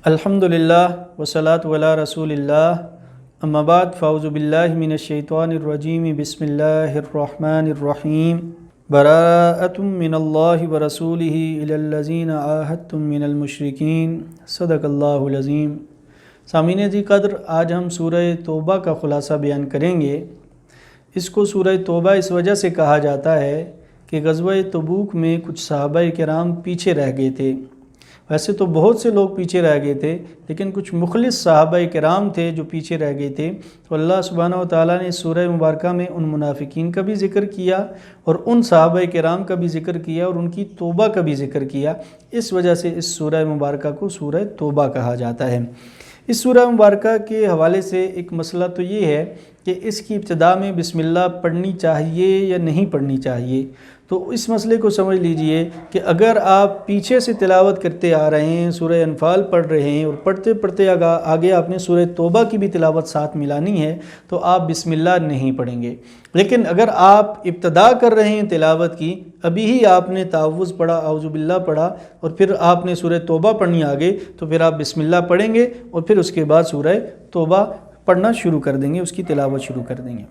الحمدللہ والصلاۃ علی رسول اللہ اما بعد فاعوذ باللہ من الشیطان الرجیم بسم اللہ الرحمن الرحیم براءۃ من اللہ ورسولہ الی الذین عاہدتم من المشرکین صدق اللہ العظیم۔ سامعین ذی قدر، آج ہم سورہ توبہ کا خلاصہ بیان کریں گے۔ اس کو سورہ توبہ اس وجہ سے کہا جاتا ہے کہ غزوہ تبوک میں کچھ صحابہ کرام پیچھے رہ گئے تھے۔ ویسے تو بہت سے لوگ پیچھے رہ گئے تھے، لیکن کچھ مخلص صحابہ کرام تھے جو پیچھے رہ گئے تھے۔ تو اللہ سبحانہ و تعالیٰ نے اس سورہ مبارکہ میں ان منافقین کا بھی ذکر کیا اور ان صحابہ کرام کا بھی ذکر کیا اور ان کی توبہ کا بھی ذکر کیا۔ اس وجہ سے اس سورہ مبارکہ کو سورہ توبہ کہا جاتا ہے۔ اس سورہ مبارکہ کے حوالے سے ایک مسئلہ تو یہ ہے کہ اس کی ابتدا میں بسم اللہ پڑھنی چاہیے یا نہیں پڑھنی چاہیے۔ تو اس مسئلے کو سمجھ لیجئے کہ اگر آپ پیچھے سے تلاوت کرتے آ رہے ہیں، سورہ انفال پڑھ رہے ہیں اور پڑھتے پڑھتے آگے آپ نے سورہ توبہ کی بھی تلاوت ساتھ ملانی ہے تو آپ بسم اللہ نہیں پڑھیں گے۔ لیکن اگر آپ ابتدا کر رہے ہیں تلاوت کی، ابھی ہی آپ نے تعوذ پڑھا، اعوذ باللہ پڑھا اور پھر آپ نے سورہ توبہ پڑھنی آگے، تو پھر آپ بسم اللہ پڑھیں گے اور پھر اس کے بعد سورہ توبہ پڑھنا شروع کر دیں گے، اس کی تلاوت شروع کر دیں گے۔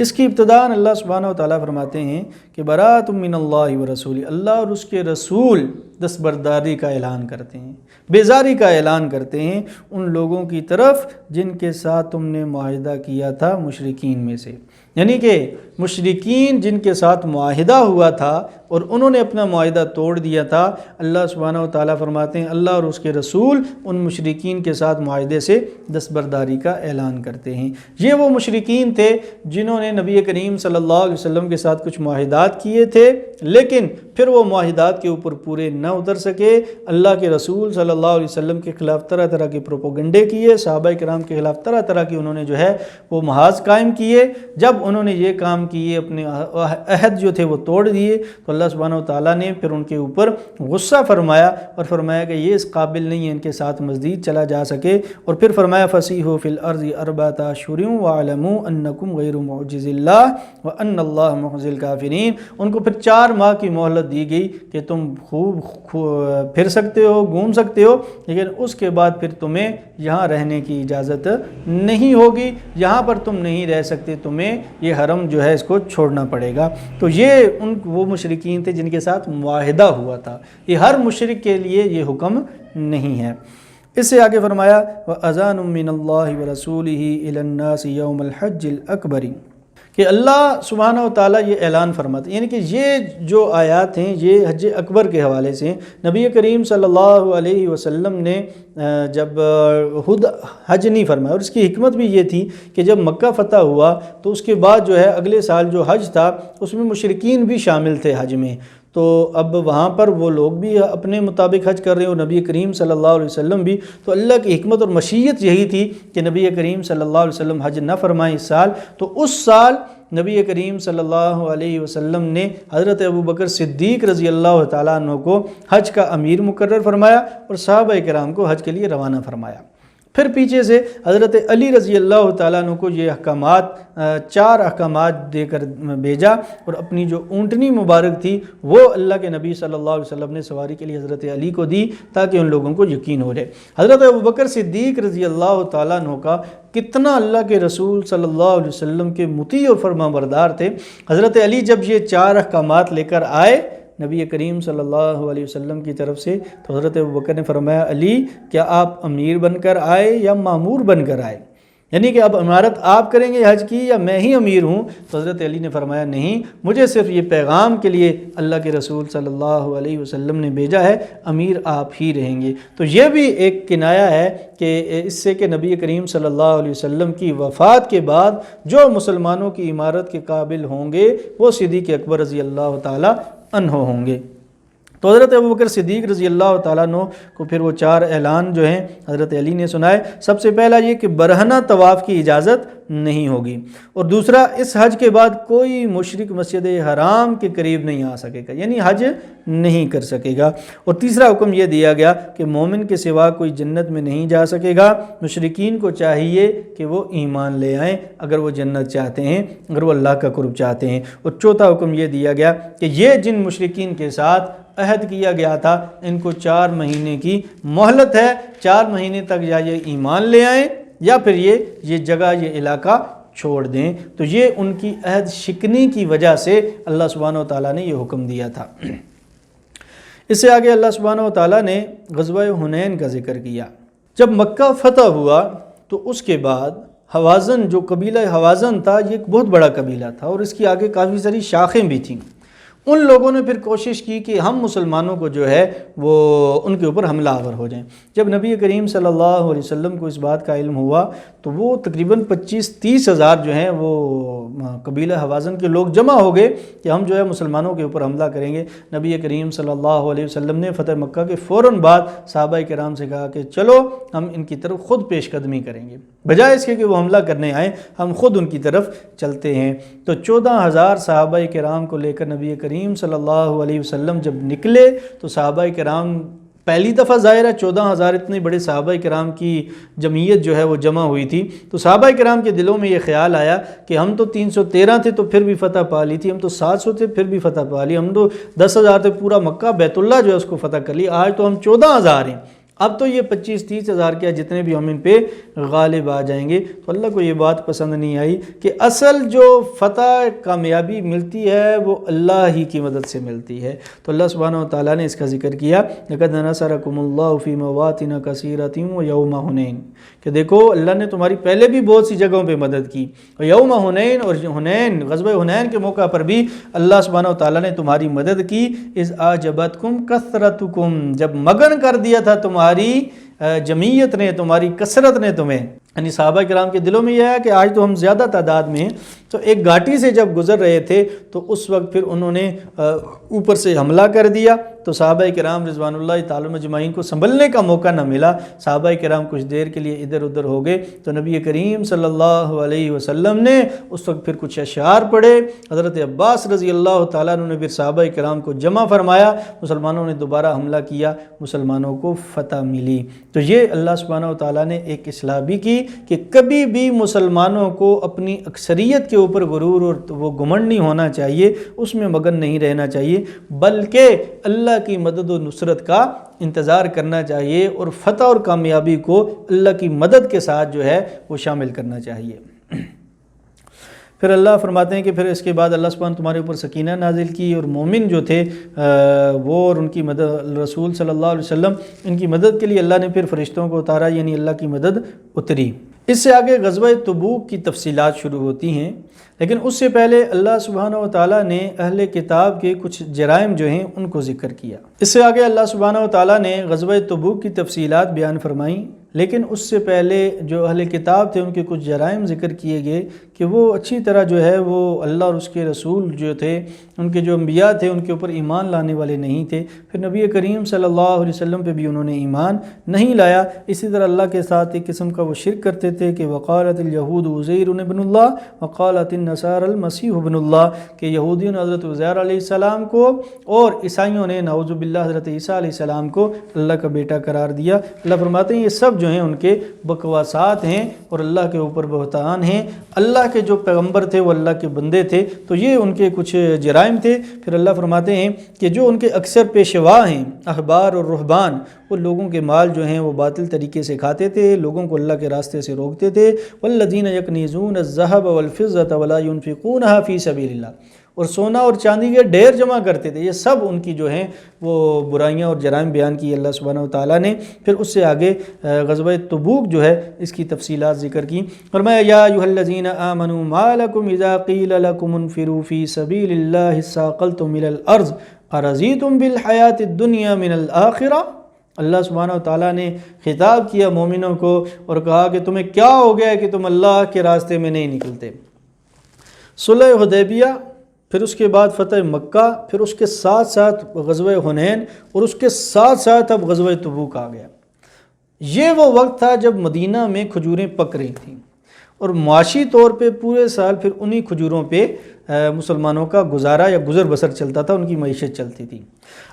اس کی ابتداء اللہ سبحانہ و تعالیٰ فرماتے ہیں کہ براءۃ من اللہ ورسولہ، اللہ اور اس کے رسول دستبرداری کا اعلان کرتے ہیں، بیزاری کا اعلان کرتے ہیں ان لوگوں کی طرف جن کے ساتھ تم نے معاہدہ کیا تھا مشرکین میں سے۔ یعنی کہ مشرکین جن کے ساتھ معاہدہ ہوا تھا اور انہوں نے اپنا معاہدہ توڑ دیا تھا، اللہ سبحانہ و تعالیٰ فرماتے ہیں اللہ اور اس کے رسول ان مشرکین کے ساتھ معاہدے سے دستبرداری کا اعلان کرتے ہیں۔ یہ وہ مشرکین تھے جنہوں نے نبی کریم صلی اللہ علیہ وسلم کے ساتھ کچھ معاہدات کیے تھے، لیکن پھر وہ معاہدات کے اوپر پورے نہ اتر سکے۔ اللہ کے رسول صلی اللہ علیہ وسلم کے خلاف طرح طرح کے پروپیگنڈے کیے، صحابہ کرام کے خلاف طرح طرح کی انہوں نے وہ محاذ قائم کیے۔ جب انہوں نے یہ کام کیے، اپنے عہد جو تھے وہ توڑ دیے، تو اللہ سبحانہ و تعالیٰ نے پھر ان کے اوپر غصہ فرمایا اور فرمایا کہ یہ اس قابل نہیں ہے ان کے ساتھ مزید چلا جا سکے، اور پھر فرمایا فَسِیحُوا فِی الْأَرْضِ أَرْبَعَةَ أَشْهُرٍ وَاعْلَمُوا أَنَّکُمْ غَیْرُ مُعْجِزِی اللَّہِ وَأَنَّ اللَّهَ مُخْزِی الْکَافِرِینَ۔ ان کو پھر 4 ماہ کی مہلت دی گئی کہ تم خوب پھر سکتے ہو، گھوم سکتے ہو، لیکن اس کے بعد پھر تمہیں یہاں رہنے کی اجازت نہیں ہوگی، یہاں پر تم نہیں رہ سکتے، تمہیں یہ حرم جو ہے اس کو چھوڑنا پڑے گا۔ تو یہ وہ مشرکین تھے جن کے ساتھ معاہدہ ہوا تھا۔ یہ ہر مشرک کے لیے یہ حکم نہیں ہے۔ اس سے آگے فرمایا وَأَذَانٌ مِّنَ اللَّهِ وَرَسُولِهِ إِلَى النَّاسِ يَوْمَ الْحَجِّ الْأَكْبَرِ، کہ اللہ سبحانہ و تعالیٰ یہ اعلان فرماتے ہیں، یعنی کہ یہ جو آیات ہیں یہ حج اکبر کے حوالے سے نبی کریم صلی اللہ علیہ وسلم نے جب خود حج نہیں فرمایا، اور اس کی حکمت بھی یہ تھی کہ جب مکہ فتح ہوا تو اس کے بعد جو ہے اگلے سال جو حج تھا اس میں مشرکین بھی شامل تھے حج میں، تو اب وہاں پر وہ لوگ بھی اپنے مطابق حج کر رہے ہیں اور نبی کریم صلی اللہ علیہ وسلم بھی، تو اللہ کی حکمت اور مشیت یہی تھی کہ نبی کریم صلی اللہ علیہ وسلم حج نہ فرمائیں اس سال۔ تو اس سال نبی کریم صلی اللہ علیہ وسلم نے حضرت ابوبکر صدیق رضی اللہ تعالیٰ عنہ کو حج کا امیر مقرر فرمایا اور صحابہ کرام کو حج کے لیے روانہ فرمایا۔ پھر پیچھے سے حضرت علی رضی اللہ تعالیٰ عنہ کو یہ احکامات 4 احکامات دے کر بھیجا، اور اپنی جو اونٹنی مبارک تھی وہ اللہ کے نبی صلی اللہ علیہ وسلم نے سواری کے لیے حضرت علی کو دی تاکہ ان لوگوں کو یقین ہو جائے۔ حضرت ابوبکر صدیق رضی اللہ تعالیٰ عنہ کا کتنا اللہ کے رسول صلی اللہ علیہ وسلم کے مطیع اور فرما بردار تھے۔ حضرت علی جب یہ 4 احکامات لے کر آئے نبی کریم صلی اللہ علیہ وسلم کی طرف سے، تو حضرت ابوبکر نے فرمایا علی کیا آپ امیر بن کر آئے یا مامور بن کر آئے، یعنی کہ اب امارت آپ کریں گے حج کی یا میں ہی امیر ہوں؟ تو حضرت علی نے فرمایا نہیں، مجھے صرف یہ پیغام کے لیے اللہ کے رسول صلی اللہ علیہ وسلم نے بھیجا ہے، امیر آپ ہی رہیں گے۔ تو یہ بھی ایک کنایہ ہے کہ اس سے کہ نبی کریم صلی اللہ علیہ وسلم کی وفات کے بعد جو مسلمانوں کی امارت کے قابل ہوں گے وہ صدیق اکبر رضی اللہ تعالیٰ عنہ ہوں گے۔ تو حضرت ابوبکر صدیق رضی اللہ تعالیٰ عنہ کو پھر وہ 4 اعلان جو ہیں حضرت علی نے سنائے۔ سب سے پہلا یہ کہ برہنہ طواف کی اجازت نہیں ہوگی۔ اور دوسرا، اس حج کے بعد کوئی مشرک مسجد حرام کے قریب نہیں آ سکے گا، یعنی حج نہیں کر سکے گا۔ اور تیسرا حکم یہ دیا گیا کہ مومن کے سوا کوئی جنت میں نہیں جا سکے گا، مشرکین کو چاہیے کہ وہ ایمان لے آئیں اگر وہ جنت چاہتے ہیں، اگر وہ اللہ کا قرب چاہتے ہیں۔ اور چوتھا حکم یہ دیا گیا کہ یہ جن مشرکین کے ساتھ عہد کیا گیا تھا ان کو 4 مہینے کی مہلت ہے، 4 مہینے تک یا یہ ایمان لے آئیں یا پھر یہ جگہ، یہ علاقہ چھوڑ دیں۔ تو یہ ان کی عہد شکنی کی وجہ سے اللہ سبحانہ و تعالیٰ نے یہ حکم دیا تھا۔ اس سے آگے اللہ سبحانہ و تعالیٰ نے غزوہ حنین کا ذکر کیا۔ جب مکہ فتح ہوا تو اس کے بعد حوازن، جو قبیلہ حوازن تھا، یہ ایک بہت بڑا قبیلہ تھا اور اس کی آگے کافی ساری شاخیں بھی تھیں۔ ان لوگوں نے پھر کوشش کی کہ ہم مسلمانوں کو جو ہے وہ ان کے اوپر حملہ آور ہو جائیں۔ جب نبی کریم صلی اللہ علیہ وسلم کو اس بات کا علم ہوا تو وہ تقریباً 25-30 ہزار جو ہیں وہ قبیلہ حوازن کے لوگ جمع ہو گئے کہ ہم جو ہے مسلمانوں کے اوپر حملہ کریں گے۔ نبی کریم صلی اللہ علیہ وسلم نے فتح مکہ کے فوراً بعد صحابہ کرام سے کہا کہ چلو ہم ان کی طرف خود پیش قدمی کریں گے، بجائے اس کے کہ وہ حملہ کرنے آئیں ہم خود ان کی طرف چلتے ہیں۔ تو 14,000 صحابہ کرام کو لے کر نبی کریم صلی اللہ علیہ وسلم جب نکلے تو صحابہ کرام پہلی دفعہ ظاہر ہے 14,000 اتنے بڑے صحابہ کرام کی جمعیت جو ہے وہ جمع ہوئی تھی، تو صحابہ کرام کے دلوں میں یہ خیال آیا کہ ہم تو 313 تھے تو پھر بھی فتح پا لی تھی، ہم تو 700 تھے پھر بھی فتح پا لی، ہم تو 10,000 تھے پورا مکہ بیت اللہ جو ہے اس کو فتح کر لی، آج تو ہم 14,000 ہیں، اب تو یہ 25-30 ہزار کیا جتنے بھی ہم ان پہ غالب آ جائیں گے۔ تو اللہ کو یہ بات پسند نہیں آئی کہ اصل جو فتح کامیابی ملتی ہے وہ اللہ ہی کی مدد سے ملتی ہے۔ تو اللہ سبحانہ و تعالیٰ نے اس کا ذکر کیا، لَقَدْ نَصَرَكُمُ اللَّهُ فِي مَوَاطِنَ كَثِيرَةٍ وَيَوْمَ حُنَيْنٍ، کہ دیکھو اللہ نے تمہاری پہلے بھی بہت سی جگہوں پہ مدد کی، اور یوم حنین، اور حنین غزوہ حنین کے موقع پر بھی اللہ سبحانہ و تعالیٰ نے تمہاری مدد کی۔ اِذْ أَعْجَبَتْكُمْ كَثْرَتُكُمْ، جب مگن کر دیا تھا تمہاری جمعیت نے، تمہاری کثرت نے تمہیں، یعنی صحابہ کرام کے دلوں میں یہ ہے کہ آج تو ہم زیادہ تعداد میں ہیں، تو ایک گھاٹی سے جب گزر رہے تھے تو اس وقت پھر انہوں نے اوپر سے حملہ کر دیا، تو صحابہ کرام رضوان اللہ تعالی مجمعین کو سنبھلنے کا موقع نہ ملا، صحابہ کرام کچھ دیر کے لیے ادھر ادھر ہو گئے۔ تو نبی کریم صلی اللہ علیہ وسلم نے اس وقت پھر کچھ اشعار پڑھے، حضرت عباس رضی اللہ تعالیٰ عنہ نے پھر صحابہ کرام کو جمع فرمایا، مسلمانوں نے دوبارہ حملہ کیا، مسلمانوں کو فتح ملی۔ تو یہ اللہ سبحانہ و تعالیٰ نے ایک اصلاح بھی کی کہ کبھی بھی مسلمانوں کو اپنی اکثریت کے اوپر غرور اور وہ گھمنڈ نہیں ہونا چاہیے، اس میں مگن نہیں رہنا چاہیے، بلکہ اللہ کی مدد و نصرت کا انتظار کرنا چاہیے اور فتح اور کامیابی کو اللہ کی مدد کے ساتھ جو ہے وہ شامل کرنا چاہیے۔ پھر اللہ فرماتے ہیں کہ پھر اس کے بعد اللہ سبحانہ تمہارے اوپر سکینہ نازل کی، اور مومن جو تھے وہ اور ان کی مدد، رسول صلی اللہ علیہ وسلم ان کی مدد کے لیے اللہ نے پھر فرشتوں کو اتارا، یعنی اللہ کی مدد اتری۔ اس سے آگے غزوہ تبوک کی تفصیلات شروع ہوتی ہیں، لیکن اس سے پہلے اللہ سبحانہ و تعالیٰ نے اہل کتاب کے کچھ جرائم جو ہیں ان کو ذکر کیا۔ اس سے آگے اللہ سبحانہ و تعالیٰ نے غزوہ تبوک کی تفصیلات بیان فرمائیں، لیکن اس سے پہلے جو اہل کتاب تھے ان کے کچھ جرائم ذکر کیے گئے کہ وہ اچھی طرح جو ہے وہ اللہ اور اس کے رسول جو تھے، ان کے جو انبیاء تھے ان کے اوپر ایمان لانے والے نہیں تھے، پھر نبی کریم صلی اللہ علیہ وسلم پہ بھی انہوں نے ایمان نہیں لایا۔ اسی طرح اللہ کے ساتھ ایک قسم کا وہ شرک کرتے تھے کہ وقالت الیہود عزیر ابن اللہ وقالت النصارى المسیح ابن اللہ، کہ یہودیوں نے حضرت عزیر علیہ السلام کو اور عیسائیوں نے نعوذ باللہ حضرت عیسیٰ علیہ السلام کو اللہ کا بیٹا قرار دیا۔ اللہ فرماتے ہیں یہ سب جو ہیں ان کے بکواسات ہیں اور اللہ کے اوپر بہتان ہیں، اللہ کے جو پیغمبر تھے وہ اللہ کے بندے تھے، تو یہ ان کے کچھ جرائم تھے۔ پھر اللہ فرماتے ہیں کہ جو ان کے اکثر پیشوا ہیں احبار اور رہبان، وہ لوگوں کے مال جو ہیں وہ باطل طریقے سے کھاتے تھے، لوگوں کو اللہ کے راستے سے روکتے تھے۔ والذین یکنیزون الذھب والفضة ولا ينفقونها فی سبیل اللہ، اور سونا اور چاندی کے ڈھیر جمع کرتے تھے۔ یہ سب ان کی جو ہیں وہ برائیاں اور جرائم بیان کی اللہ سبحانہ و تعالیٰ نے۔ پھر اس سے آگے غزوہ تبوک جو ہے اس کی تفصیلات ذکر کی، فرمایا یا ایھا الذین آمنوا ما لکم اذا قیل لکم انفروا فی سبیل اللہ اثاقلتم الی الارض ارضیتم بالحیاۃ الدنیا من الآخرہ۔ اللہ سبحانہ و تعالیٰ نے خطاب کیا مومنوں کو اور کہا کہ تمہیں کیا ہو گیا کہ تم اللہ کے راستے میں نہیں نکلتے۔ صلح حدیبیہ، پھر اس کے بعد فتح مکہ، پھر اس کے ساتھ ساتھ غزوہ حنین، اور اس کے ساتھ ساتھ اب غزوہ تبوک آ گیا۔ یہ وہ وقت تھا جب مدینہ میں کھجوریں پک رہی تھیں، اور معاشی طور پہ پورے سال پھر انہی کھجوروں پہ مسلمانوں کا گزارا یا گزر بسر چلتا تھا، ان کی معیشت چلتی تھی۔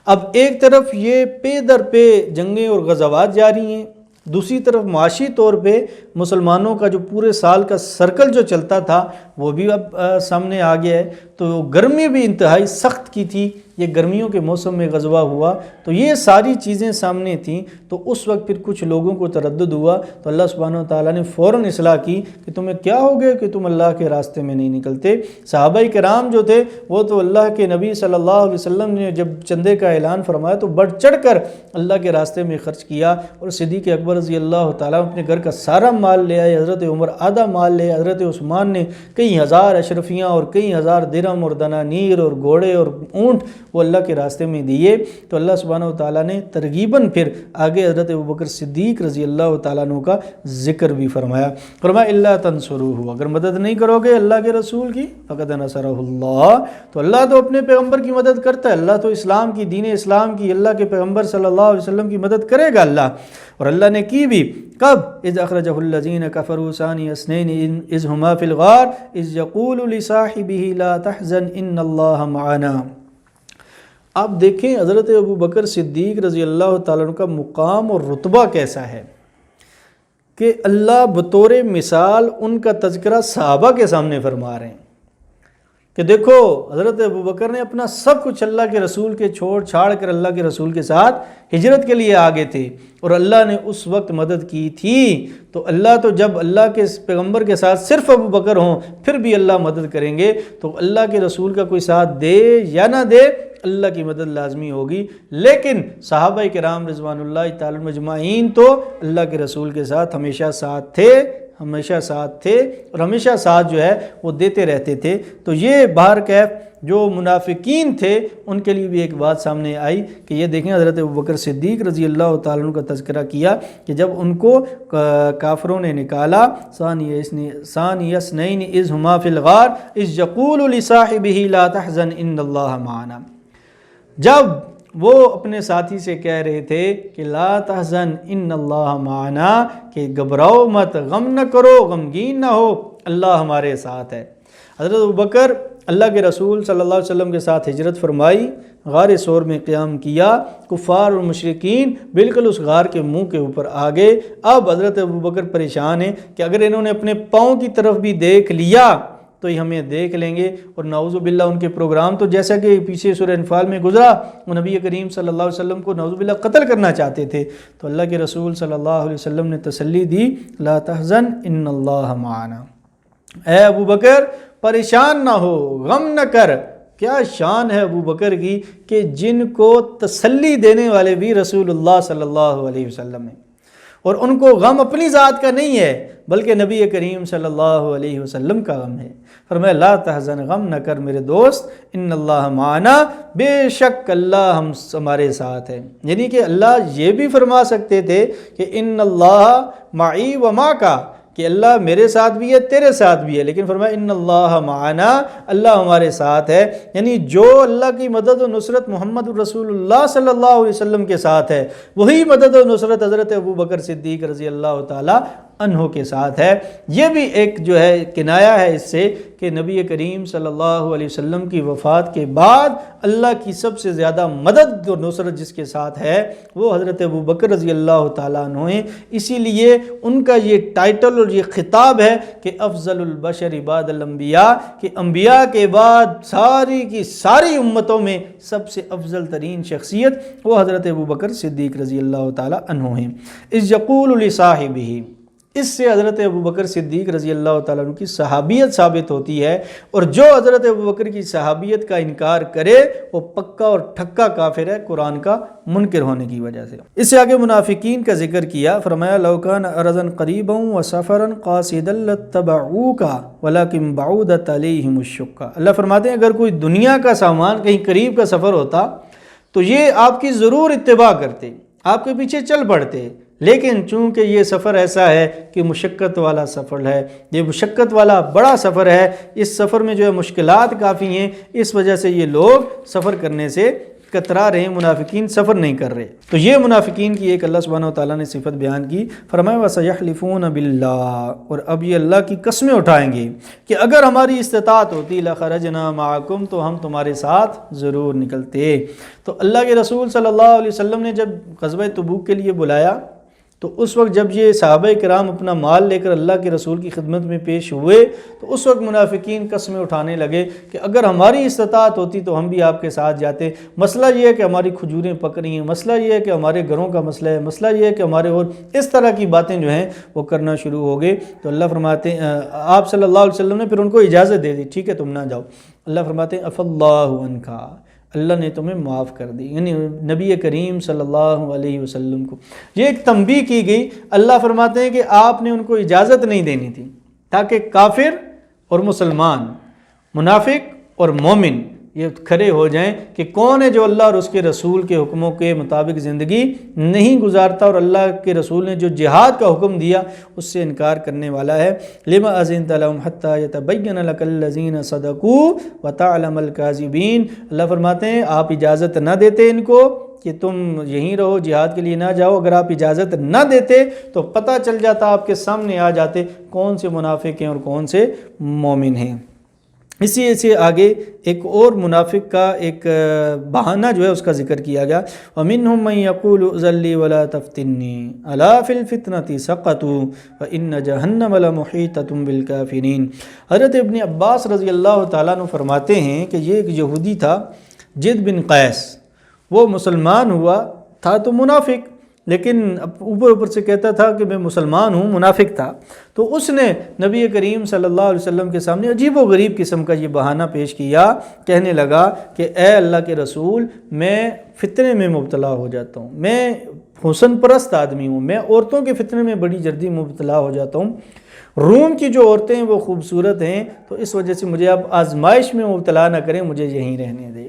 اب ایک طرف یہ پے در پہ جنگیں اور غزوات جاری ہیں، دوسری طرف معاشی طور پہ مسلمانوں کا جو پورے سال کا سرکل جو چلتا تھا وہ بھی اب سامنے آ گیا ہے۔ تو گرمی بھی انتہائی سخت کی تھی، یہ گرمیوں کے موسم میں غزوہ ہوا، تو یہ ساری چیزیں سامنے تھیں۔ تو اس وقت پھر کچھ لوگوں کو تردد ہوا، تو اللہ سبحانہ وتعالیٰ نے فوراً اصلاح کی کہ تمہیں کیا ہو گیا کہ تم اللہ کے راستے میں نہیں نکلتے۔ صحابہ کرام جو تھے وہ تو اللہ کے نبی صلی اللہ علیہ وسلم نے جب چندے کا اعلان فرمایا تو بڑھ چڑھ کر اللہ کے راستے میں خرچ کیا، اور صدیق اکبر رضی اللہ تعالیٰ اپنے گھر کا سارا مال لے آئے، حضرت عمر آدھا مال لے آئے، حضرت عثمان نے کئی ہزار اشرفیاں اور کئی ہزار درہم اور دنانیر اور گھوڑے اور اونٹ وہ اللہ کے راستے میں دیے۔ تو اللہ سبحانہ وتعالیٰ نے ترغیباً پھر آگے حضرت ابوبکر صدیق رضی اللہ تعالیٰ عنہ کا ذکر بھی فرمایا الا تنصروہ، اگر مدد نہیں کرو گے اللہ کے رسول کی فقد نصرہ اللہ، تو اللہ تو اپنے پیغمبر کی مدد کرتا ہے، اللہ تو اسلام کی، دین اسلام کی، اللہ کے پیغمبر صلی اللہ علیہ وسلم کی مدد کرے گا اللہ۔ اور اللہ نے کی بھی، کب؟ اذ اخرجہ الذین کفروا ثانی اثنین اذ ہما فی الغار اذ یقول لصاحبہ لا تحزن ان اللہ معنا۔ آپ دیکھیں حضرت ابوبکر صدیق رضی اللہ تعالیٰ عنہ کا مقام اور رتبہ کیسا ہے کہ اللہ بطور مثال ان کا تذکرہ صحابہ کے سامنے فرما رہے ہیں کہ دیکھو حضرت ابوبکر نے اپنا سب کچھ اللہ کے رسول کے چھوڑ چھاڑ کر اللہ کے رسول کے ساتھ ہجرت کے لیے آگے تھے، اور اللہ نے اس وقت مدد کی تھی۔ تو اللہ تو جب اللہ کے پیغمبر کے ساتھ صرف ابوبکر ہوں پھر بھی اللہ مدد کریں گے، تو اللہ کے رسول کا کوئی ساتھ دے یا نہ دے اللہ کی مدد لازمی ہوگی۔ لیکن صحابہ کرام رضوان اللہ تعالی مجمعین تو اللہ کے رسول کے ساتھ ہمیشہ ساتھ تھے، ہمیشہ ساتھ تھے، اور ہمیشہ ساتھ جو ہے وہ دیتے رہتے تھے۔ تو یہ بہرکیف جو منافقین تھے ان کے لیے بھی ایک بات سامنے آئی کہ یہ دیکھیں حضرت ابوبکر صدیق رضی اللہ تعالیٰ عنہ کا تذکرہ کیا کہ جب ان کو کافروں نے نکالا، ثانی اثنین اذ ہما فی الغار اذ یقول لصاحبہ لا تحزن ان اللہ معنا، جب وہ اپنے ساتھی سے کہہ رہے تھے کہ لا تحزن ان اللہ معنا، کہ گھبراؤ مت، غم نہ کرو، غمگین نہ ہو، اللہ ہمارے ساتھ ہے۔ حضرت ابوبکر اللہ کے رسول صلی اللہ علیہ وسلم کے ساتھ ہجرت فرمائی، غار ثور میں قیام کیا، کفار اور مشرکین بالکل اس غار کے منہ کے اوپر آ گئے۔ اب حضرت ابوبکر پریشان ہیں کہ اگر انہوں نے اپنے پاؤں کی طرف بھی دیکھ لیا تو یہ ہمیں دیکھ لیں گے، اور نعوذ باللہ ان کے پروگرام تو جیسا کہ پیچھے سورہ انفال میں گزرا، وہ نبی کریم صلی اللہ علیہ وسلم کو نعوذ باللہ قتل کرنا چاہتے تھے۔ تو اللہ کے رسول صلی اللہ علیہ وسلم نے تسلی دی، لا تحزن ان اللہ معنا، اے ابوبکر پریشان نہ ہو، غم نہ کر۔ کیا شان ہے ابوبکر کی کہ جن کو تسلی دینے والے بھی رسول اللہ صلی اللہ علیہ وسلم ہیں، اور ان کو غم اپنی ذات کا نہیں ہے بلکہ نبی کریم صلی اللہ علیہ وسلم کا غم ہے۔ فرمایا لا تحزن، غم نہ کر میرے دوست، ان اللہ معنا، بے شک اللہ ہمارے ساتھ ہے۔ یعنی کہ اللہ یہ بھی فرما سکتے تھے کہ ان اللہ معی و معکا، کہ اللہ میرے ساتھ بھی ہے تیرے ساتھ بھی ہے، لیکن فرمایا ان اللہ معنا، اللہ ہمارے ساتھ ہے۔ یعنی جو اللہ کی مدد و نصرت محمد رسول اللہ صلی اللہ علیہ وسلم کے ساتھ ہے، وہی مدد و نصرت حضرت ابوبکر صدیق رضی اللہ تعالی عنہ کے ساتھ ہے۔ یہ بھی ایک جو ہے کنایہ ہے اس سے کہ نبی کریم صلی اللہ علیہ وسلم کی وفات کے بعد اللہ کی سب سے زیادہ مدد اور نصرت جس کے ساتھ ہے وہ حضرت ابوبکر رضی اللہ تعالیٰ عنہ ہیں۔ اسی لیے ان کا یہ ٹائٹل اور یہ خطاب ہے کہ افضل البشر بعد الانبیاء، کہ انبیاء کے بعد ساری کی ساری امتوں میں سب سے افضل ترین شخصیت وہ حضرت ابوبکر صدیق رضی اللہ تعالیٰ عنہ ہیں۔ اذ یقول لصاحبہ، اس سے حضرت ابوبکر صدیق رضی اللہ تعالیٰ عنہ کی صحابیت ثابت ہوتی ہے، اور جو حضرت ابوبکر کی صحابیت کا انکار کرے وہ پکا اور ٹھکا کافر ہے قرآن کا منکر ہونے کی وجہ سے۔ اس سے آگے منافقین کا ذکر کیا، فرمایا لو کان ارضا قریبا وسفرا قاصدا لاتبعوک ولکن بعدت علیہم الشقہ۔ اللہ فرماتے ہیں اگر کوئی دنیا کا سامان کہیں قریب کا سفر ہوتا تو یہ آپ کی ضرور اتباع کرتے، آپ کے پیچھے چل پڑتے، لیکن چونکہ یہ سفر ایسا ہے کہ مشقت والا سفر ہے، یہ مشقت والا بڑا سفر ہے، اس سفر میں جو ہے مشکلات کافی ہیں، اس وجہ سے یہ لوگ سفر کرنے سے کترا رہے ہیں، منافقین سفر نہیں کر رہے۔ تو یہ منافقین کی ایک اللہ سبحانہ وتعالیٰ نے صفت بیان کی، فرمایا وَسَيَحْلِفُونَ بِاللَّهِ، اور اب یہ اللہ کی قسمیں اٹھائیں گے کہ اگر ہماری استطاعت ہوتی لَخَرَجْنَا مَعَكُمْ، تو ہم تمہارے ساتھ ضرور نکلتے۔ تو اللہ کے رسول صلی اللہ علیہ وسلم نے جب غزوہ تبوک کے لیے بلایا، تو اس وقت جب یہ صحابہ کرام اپنا مال لے کر اللہ کے رسول کی خدمت میں پیش ہوئے، تو اس وقت منافقین قسمیں اٹھانے لگے کہ اگر ہماری استطاعت ہوتی تو ہم بھی آپ کے ساتھ جاتے۔ مسئلہ یہ ہے کہ ہماری کھجوریں پک رہی ہیں، مسئلہ یہ ہے کہ ہمارے گھروں کا مسئلہ ہے، مسئلہ یہ ہے کہ ہمارے، اور اس طرح کی باتیں جو ہیں وہ کرنا شروع ہو گئے۔ تو اللہ فرماتے ہیں، آپ صلی اللہ علیہ وسلم نے پھر ان کو اجازت دے دی، ٹھیک ہے تم نہ جاؤ۔ اللہ فرماتے ہیں عفا اللہ عنک، اللہ نے تمہیں معاف کر دی، یعنی نبی کریم صلی اللہ علیہ وسلم کو یہ ایک تنبیہ کی گئی۔ اللہ فرماتے ہیں کہ آپ نے ان کو اجازت نہیں دینی تھی تاکہ کافر اور مسلمان، منافق اور مومن یہ کھڑے ہو جائیں کہ کون ہے جو اللہ اور اس کے رسول کے حکموں کے مطابق زندگی نہیں گزارتا، اور اللہ کے رسول نے جو جہاد کا حکم دیا اس سے انکار کرنے والا ہے۔ لما اذنت لهم حتى يتبين لك الذين صدقوا وتعلم الكاذبين، اللہ فرماتے ہیں آپ اجازت نہ دیتے ان کو کہ تم یہیں رہو، جہاد کے لیے نہ جاؤ۔ اگر آپ اجازت نہ دیتے تو پتہ چل جاتا، آپ کے سامنے آ جاتے کون سے منافق ہیں اور کون سے مومن ہیں۔ اسی سے آگے ایک اور منافق کا ایک بہانہ جو ہے اس کا ذکر کیا گیا، وَمِنْهُمْ مَنْ يَقُولُ اُذَن لِّي وَلَا تَفْتِنِّي أَلَا فِي الْفِتْنَةِ سَقَطُوا وَإِنَّ جَهَنَّمَ لَمُحِيطَةٌ بِالْكَافِرِينَ۔ حضرت ابن عباس رضی اللہ تعالیٰ عنہ فرماتے ہیں کہ یہ ایک یہودی تھا، جد بن قیس، وہ مسلمان ہوا تھا تو منافق، لیکن اوپر اوپر سے کہتا تھا کہ میں مسلمان ہوں، منافق تھا۔ تو اس نے نبی کریم صلی اللہ علیہ وسلم کے سامنے عجیب و غریب قسم کا یہ بہانہ پیش کیا، کہنے لگا کہ اے اللہ کے رسول، میں فتنے میں مبتلا ہو جاتا ہوں، میں حسن پرست آدمی ہوں، میں عورتوں کے فتنے میں بڑی جلدی مبتلا ہو جاتا ہوں۔ روم کی جو عورتیں ہیں وہ خوبصورت ہیں، تو اس وجہ سے مجھے آپ آزمائش میں مبتلا نہ کریں، مجھے یہیں رہنے دیں۔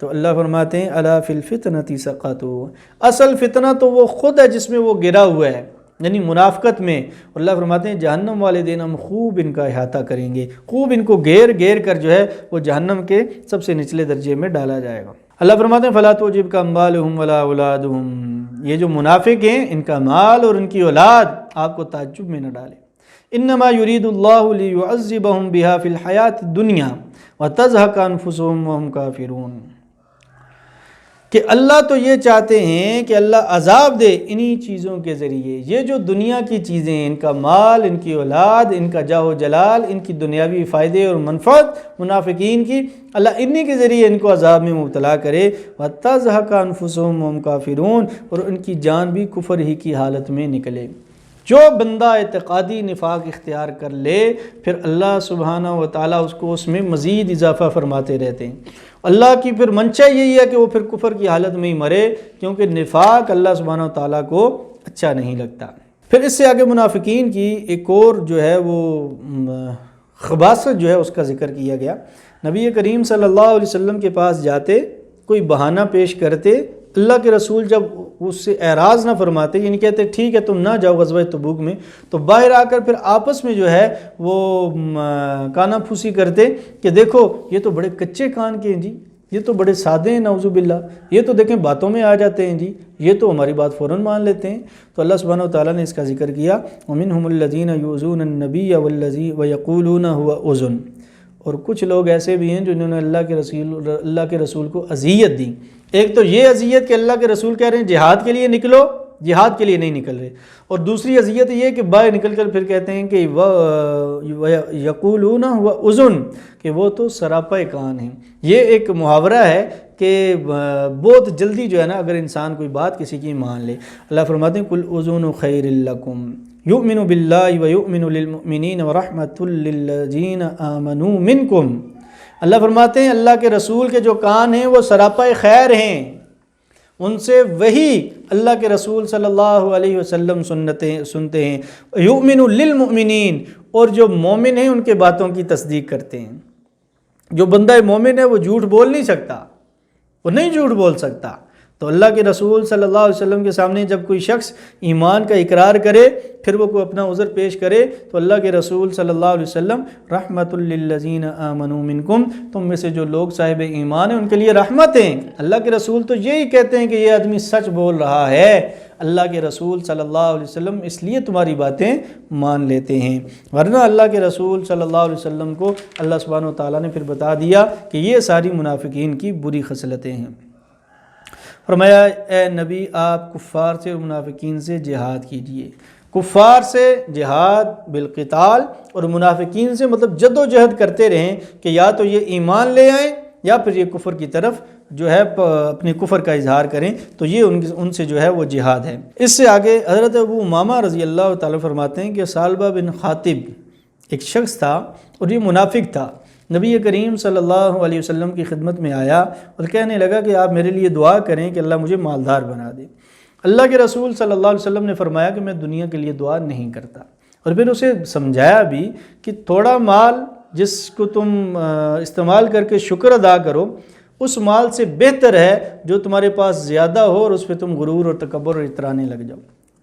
تو اللہ فرماتے ہیں الا فی الفتنۃ سقطوا، اصل فتنہ تو وہ خود ہے جس میں وہ گرا ہوا ہے، یعنی منافقت میں۔ اللہ فرماتے ہیں جہنم والے دن ہم خوب ان کا احاطہ کریں گے، خوب ان کو گھیر گھیر کر جو ہے وہ جہنم کے سب سے نچلے درجے میں ڈالا جائے گا۔ اللہ فرماتے ہیں فلا تعجبک اموالہم ولا اولادہم، یہ جو منافق ہیں ان کا مال اور ان کی اولاد آپ کو تعجب میں نہ ڈالے۔ انما یرید اللہ لیعذبہم بہا فی الحیاۃ الدنیا وتزہق انفسہم وہم کافرون، کہ اللہ تو یہ چاہتے ہیں کہ اللہ عذاب دے انہی چیزوں کے ذریعے، یہ جو دنیا کی چیزیں ہیں، ان کا مال، ان کی اولاد، ان کا جاہ و جلال، ان کی دنیاوی فائدے اور منفعت منافقین کی، اللہ انہی کے ذریعے ان کو عذاب میں مبتلا کرے۔ وَتَزْهَقَ أَنفُسُهُمْ وَهُمْ كَافِرُونَ، اور ان کی جان بھی کفر ہی کی حالت میں نکلے۔ جو بندہ اعتقادی نفاق اختیار کر لے پھر اللہ سبحانہ و تعالیٰ اس کو اس میں مزید اضافہ فرماتے رہتے ہیں۔ اللہ کی پھر منشا یہی ہے کہ وہ پھر کفر کی حالت میں ہی مرے، کیونکہ نفاق اللہ سبحانہ و تعالیٰ کو اچھا نہیں لگتا۔ پھر اس سے آگے منافقین کی ایک اور جو ہے وہ خباثت جو ہے اس کا ذکر کیا گیا۔ نبی کریم صلی اللہ علیہ وسلم کے پاس جاتے، کوئی بہانہ پیش کرتے، اللہ کے رسول جب اس سے اعراض نہ فرماتے، یعنی کہتے ٹھیک ہے تم نہ جاؤ غزوہ تبوک میں، تو باہر آ کر پھر آپس میں جو ہے وہ کانا پھوسی کرتے کہ دیکھو یہ تو بڑے کچے کان کے ہیں جی، یہ تو بڑے سادے ہیں نعوذ باللہ، یہ تو دیکھیں باتوں میں آ جاتے ہیں جی، یہ تو ہماری بات فوراً مان لیتے ہیں۔ تو اللہ سبحانہ وتعالیٰ نے اس کا ذکر کیا وَمِنْهُمُ الَّذِينَ يُؤْذُونَ النَّبِيَّ وَيَقُولُونَ هُوَ أُذُنٌ، اور کچھ لوگ ایسے بھی ہیں جو انہوں نے اللہ کے رسول کو اذیت دی۔ ایک تو یہ اذیت کہ اللہ کے رسول کہہ رہے ہیں جہاد کے لیے نکلو، جہاد کے لیے نہیں نکل رہے، اور دوسری اذیت یہ کہ باہر نکل کر پھر کہتے ہیں کہ یقولون هو اذن، کہ وہ تو سراپا کان ہیں۔ یہ ایک محاورہ ہے کہ بہت جلدی جو ہے نا اگر انسان کوئی بات کسی کی مان لے۔ اللہ فرماتے ہیں قل اذن خیر لکم یؤمن باللہ ویؤمن للمؤمنین ورحمۃ للذین آمنوا منکم، اللہ فرماتے ہیں اللہ کے رسول کے جو کان ہیں وہ سراپا خیر ہیں، ان سے وہی اللہ کے رسول صلی اللہ علیہ وسلم سنتے ہیں۔ یؤمن للمؤمنین، اور جو مومن ہیں ان کے باتوں کی تصدیق کرتے ہیں۔ جو بندہ مومن ہے وہ جھوٹ بول نہیں سکتا، وہ نہیں جھوٹ بول سکتا، تو اللہ کے رسول صلی اللہ علیہ وسلم کے سامنے جب کوئی شخص ایمان کا اقرار کرے پھر وہ کوئی اپنا عذر پیش کرے تو اللہ کے رسول صلی اللہ علیہ وسلم رحمت للذین آمنوا منکم، تم میں سے جو لوگ صاحب ایمان ہیں ان کے لیے رحمت ہیں۔ اللہ کے رسول تو یہی کہتے ہیں کہ یہ آدمی سچ بول رہا ہے، اللہ کے رسول صلی اللہ علیہ وسلم اس لیے تمہاری باتیں مان لیتے ہیں، ورنہ اللہ کے رسول صلی اللہ علیہ وسلم کو اللہ سبحانہ و تعالیٰ نے پھر بتا دیا کہ یہ ساری منافقین کی بری خصلتیں ہیں۔ فرمایا اے نبی آپ کفار سے اور منافقین سے جہاد کیجئے۔ کفار سے جہاد بالقتال اور منافقین سے مطلب جد و جہد کرتے رہیں کہ یا تو یہ ایمان لے آئیں یا پھر یہ کفر کی طرف جو ہے اپنے کفر کا اظہار کریں، تو یہ ان سے جو ہے وہ جہاد ہے۔ اس سے آگے حضرت ابو امامہ رضی اللہ تعالیٰ فرماتے ہیں کہ ثعلبہ بن خاطب ایک شخص تھا اور یہ منافق تھا، نبی کریم صلی اللہ علیہ وسلم کی خدمت میں آیا اور کہنے لگا کہ آپ میرے لیے دعا کریں کہ اللہ مجھے مالدار بنا دے۔ اللہ کے رسول صلی اللہ علیہ وسلم نے فرمایا کہ میں دنیا کے لیے دعا نہیں کرتا، اور پھر اسے سمجھایا بھی کہ تھوڑا مال جس کو تم استعمال کر کے شکر ادا کرو اس مال سے بہتر ہے جو تمہارے پاس زیادہ ہو اور اس پہ تم غرور اور تکبر اور اترانے لگ جاؤ،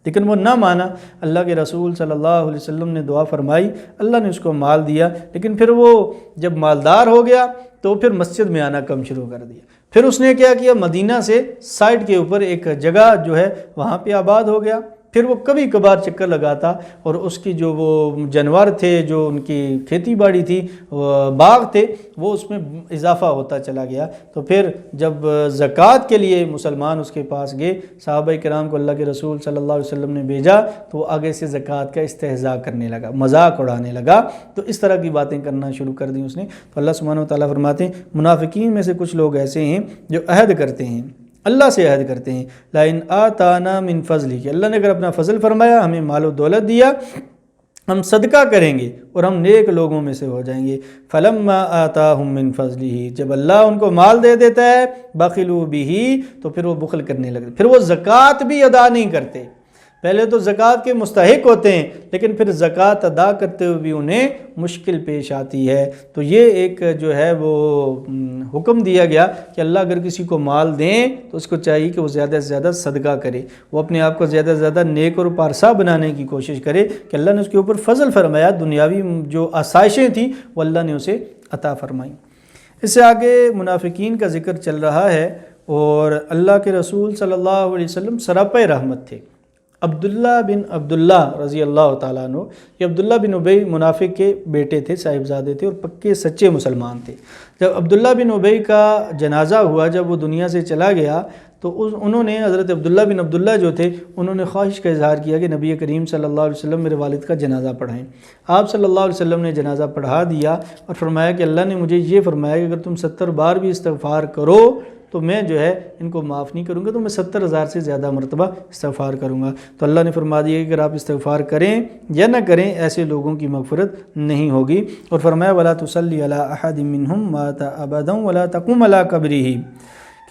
لیکن وہ نہ مانا۔ اللہ کے رسول صلی اللہ علیہ وسلم نے دعا فرمائی، اللہ نے اس کو مال دیا، لیکن پھر وہ جب مالدار ہو گیا تو پھر مسجد میں آنا کم شروع کر دیا۔ پھر اس نے کیا کیا، مدینہ سے سائڈ کے اوپر ایک جگہ جو ہے وہاں پہ آباد ہو گیا۔ پھر وہ کبھی کبھار چکر لگاتا اور اس کی جو وہ جانور تھے، جو ان کی کھیتی باڑی تھی، باغ تھے، وہ اس میں اضافہ ہوتا چلا گیا۔ تو پھر جب زکوٰۃ کے لیے مسلمان اس کے پاس گئے، صحابہ کرام کو اللہ کے رسول صلی اللہ علیہ وسلم نے بھیجا تو وہ آگے سے زکوٰۃ کا استہزاء کرنے لگا، مذاق اڑانے لگا، تو اس طرح کی باتیں کرنا شروع کر دیں اس نے۔ تو اللہ سبحانہ و تعالیٰ فرماتے ہیں منافقین میں سے کچھ لوگ ایسے ہیں جو عہد کرتے ہیں، اللہ سے عہد کرتے ہیں، لَإِنْ آتَانَا مِنْ فَضْلِهِ، کہ اللہ نے اگر اپنا فضل فرمایا، ہمیں مال و دولت دیا، ہم صدقہ کریں گے اور ہم نیک لوگوں میں سے ہو جائیں گے۔ فَلَمَّا آتَاهُم مِّن فَضْلِهِ، جب اللہ ان کو مال دے دیتا ہے، بَخِلُوا بِهِ، تو پھر وہ بخل کرنے لگتے، پھر وہ زکوٰۃ بھی ادا نہیں کرتے۔ پہلے تو زکوٰۃ کے مستحق ہوتے ہیں لیکن پھر زکوٰۃ ادا کرتے ہوئے بھی انہیں مشکل پیش آتی ہے۔ تو یہ ایک جو ہے وہ حکم دیا گیا کہ اللہ اگر کسی کو مال دیں تو اس کو چاہیے کہ وہ زیادہ سے زیادہ صدقہ کرے، وہ اپنے آپ کو زیادہ سے زیادہ نیک اور پارسا بنانے کی کوشش کرے کہ اللہ نے اس کے اوپر فضل فرمایا، دنیاوی جو آسائشیں تھیں وہ اللہ نے اسے عطا فرمائیں۔ اس سے آگے منافقین کا ذکر چل رہا ہے، اور اللہ کے رسول صلی اللہ علیہ وسلم سراپے رحمت تھے۔ عبداللہ بن عبداللہ رضی اللہ تعالیٰ عنہ، یہ عبداللہ بن ابی منافق کے بیٹے تھے، صاحبزادے تھے اور پکے سچے مسلمان تھے۔ جب عبداللہ بن ابی کا جنازہ ہوا، جب وہ دنیا سے چلا گیا تو انہوں نے حضرت عبداللہ بن عبداللہ جو تھے انہوں نے خواہش کا اظہار کیا کہ نبی کریم صلی اللہ علیہ وسلم میرے والد کا جنازہ پڑھائیں۔ آپ صلی اللہ علیہ وسلم نے جنازہ پڑھا دیا اور فرمایا کہ اللہ نے مجھے یہ فرمایا کہ اگر تم 70 بار بھی استغفار کرو تو میں جو ہے ان کو معاف نہیں کروں گا، تو میں 70,000 سے زیادہ مرتبہ استغفار کروں گا۔ تو اللہ نے فرما دیا کہ اگر آپ استغفار کریں یا نہ کریں ایسے لوگوں کی مغفرت نہیں ہوگی، اور فرمایا وَلَا تُصَلِّ عَلَىٰ أَحَدٍ مِّنْهُمْ مَاتَ أَبَدًا وَلَا تَقُمْ عَلَىٰ قَبْرِهِ،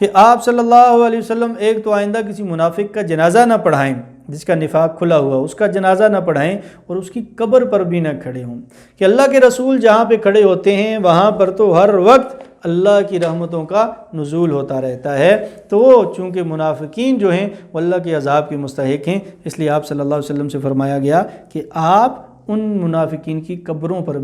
کہ آپ صلی اللہ علیہ وسلم ایک تو آئندہ کسی منافق کا جنازہ نہ پڑھائیں جس کا نفاق کھلا ہوا، اس کا جنازہ نہ پڑھائیں اور اس کی قبر پر بھی نہ کھڑے ہوں، کہ اللہ کے رسول جہاں پہ کھڑے ہوتے ہیں وہاں پر تو ہر وقت اللہ کی رحمتوں کا نزول ہوتا رہتا ہے۔ تو وہ چونکہ منافقین جو ہیں وہ اللہ کے عذاب کے مستحق ہیں، اس لیے آپ صلی اللہ علیہ وسلم سے فرمایا گیا کہ آپ ان منافقین کی قبروں پر بھی